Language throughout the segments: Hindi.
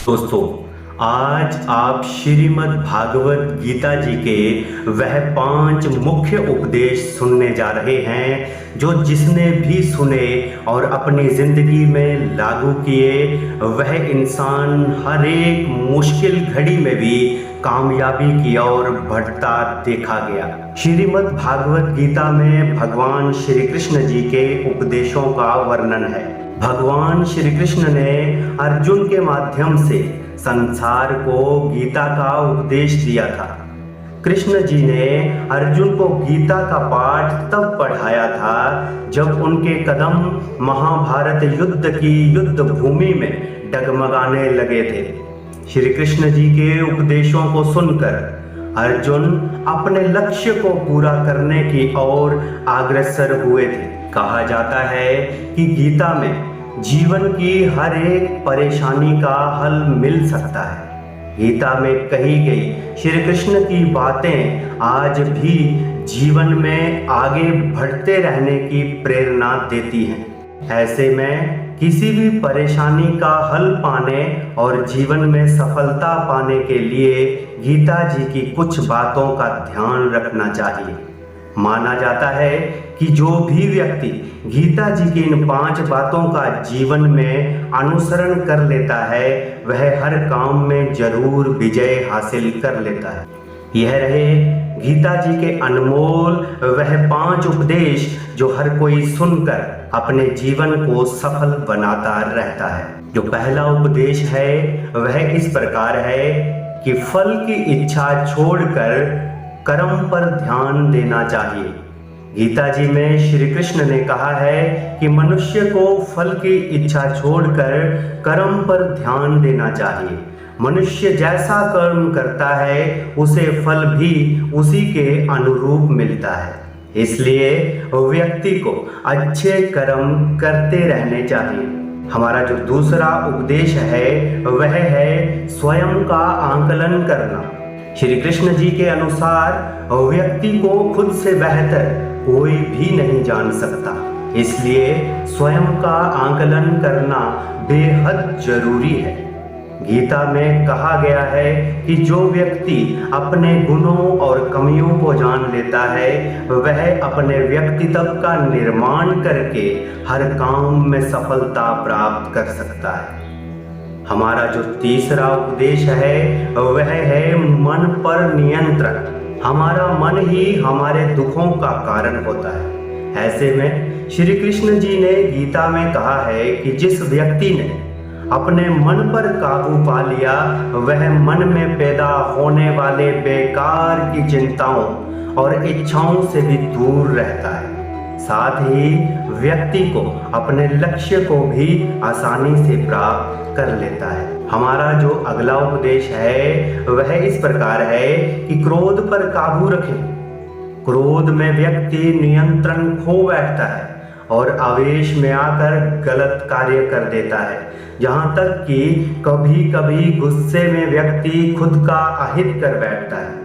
दोस्तों, आज आप श्रीमद् भागवत गीता जी के वह 5 मुख्य उपदेश सुनने जा रहे हैं जो जिसने भी सुने और अपनी जिंदगी में लागू किए वह इंसान हर एक मुश्किल घड़ी में भी कामयाबी की ओर बढ़ता देखा गया। श्रीमद् भागवत गीता में भगवान श्री कृष्ण जी के उपदेशों का वर्णन है। भगवान श्री कृष्ण ने अर्जुन के माध्यम से संसार को गीता का उपदेश दिया था। कृष्ण जी ने अर्जुन को गीता का पाठ तब पढ़ाया था जब उनके कदम महाभारत युद्ध की युद्ध भूमि में डगमगाने लगे थे। श्री कृष्ण जी के उपदेशों को सुनकर अर्जुन अपने लक्ष्य को पूरा करने की ओर अग्रसर हुए थे। कहा जाता है कि गीता में जीवन की हर एक परेशानी का हल मिल सकता है। गीता में कही गई श्री कृष्ण की बातें आज भी जीवन में आगे बढ़ते रहने की प्रेरणा देती हैं। ऐसे में किसी भी परेशानी का हल पाने और जीवन में सफलता पाने के लिए गीता जी की कुछ बातों का ध्यान रखना चाहिए। माना जाता है कि जो भी व्यक्ति गीता जी की इन 5 बातों का जीवन में अनुसरण कर लेता है वह हर काम में जरूर विजय हासिल कर लेता है। यह रहे गीता जी के अनमोल वह 5 उपदेश जो हर कोई सुनकर अपने जीवन को सफल बनाता रहता है। जो पहला उपदेश है वह इस प्रकार है कि फल की इच्छा छोड़कर कर्म पर ध्यान देना चाहिए। गीता जी में श्री कृष्ण ने कहा है कि मनुष्य को फल की इच्छा छोड़कर कर्म पर ध्यान देना चाहिए। मनुष्य जैसा कर्म करता है उसे फल भी उसी के अनुरूप मिलता है। इसलिए व्यक्ति को अच्छे कर्म करते रहने चाहिए। हमारा जो दूसरा उपदेश है वह है स्वयं का आकलन करना। श्री कृष्ण जी के अनुसार व्यक्ति को खुद से बेहतर कोई भी नहीं जान सकता, इसलिए स्वयं का आकलन करना बेहद जरूरी है। गीता में कहा गया है कि जो व्यक्ति अपने गुणों और कमियों को जान लेता है वह अपने व्यक्तित्व का निर्माण करके हर काम में सफलता प्राप्त कर सकता है। हमारा जो तीसरा उपदेश है वह है मन पर नियंत्रण। हमारा मन ही हमारे दुखों का कारण होता है। ऐसे में श्री कृष्ण जी ने गीता में कहा है कि जिस व्यक्ति ने अपने मन पर काबू पा लिया वह मन में पैदा होने वाले बेकार की चिंताओं और इच्छाओं से भी दूर रहता है। साथ ही व्यक्ति को अपने लक्ष्य को भी आसानी से प्राप्त कर लेता है। हमारा जो अगला उपदेश है वह इस प्रकार है कि क्रोध पर काबू रखें। क्रोध में व्यक्ति नियंत्रण खो बैठता है और आवेश में आकर गलत कार्य कर देता है। यहाँ तक कि कभी कभी गुस्से में व्यक्ति खुद का अहित कर बैठता है।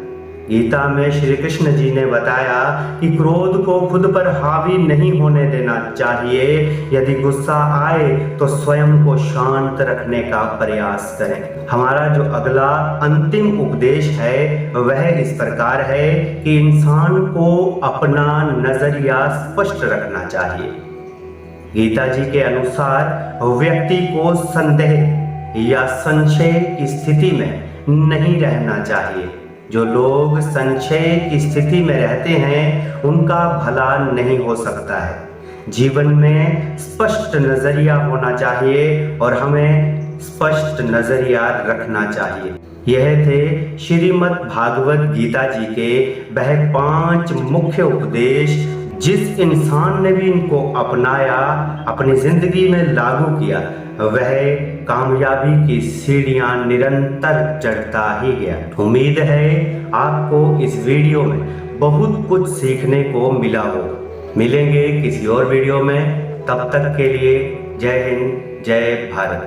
गीता में श्री कृष्ण जी ने बताया कि क्रोध को खुद पर हावी नहीं होने देना चाहिए। यदि गुस्सा आए तो स्वयं को शांत रखने का प्रयास करें। हमारा जो अगला अंतिम उपदेश है वह इस प्रकार है कि इंसान को अपना नजरिया स्पष्ट रखना चाहिए। गीता जी के अनुसार व्यक्ति को संदेह या संशय की स्थिति में नहीं रहना चाहिए। जो लोग संशय की स्थिति में रहते हैं उनका भला नहीं हो सकता है। जीवन में स्पष्ट नजरिया होना चाहिए और हमें स्पष्ट नजरिया रखना चाहिए। यह थे श्रीमद् भागवत गीता जी के वह 5 मुख्य उपदेश। जिस इंसान ने भी इनको अपनाया, अपनी जिंदगी में लागू किया, वह कामयाबी की सीढ़ियां निरंतर चढ़ता ही गया। उम्मीद है आपको इस वीडियो में बहुत कुछ सीखने को मिला हो। मिलेंगे किसी और वीडियो में, तब तक के लिए जय हिंद, जय भारत।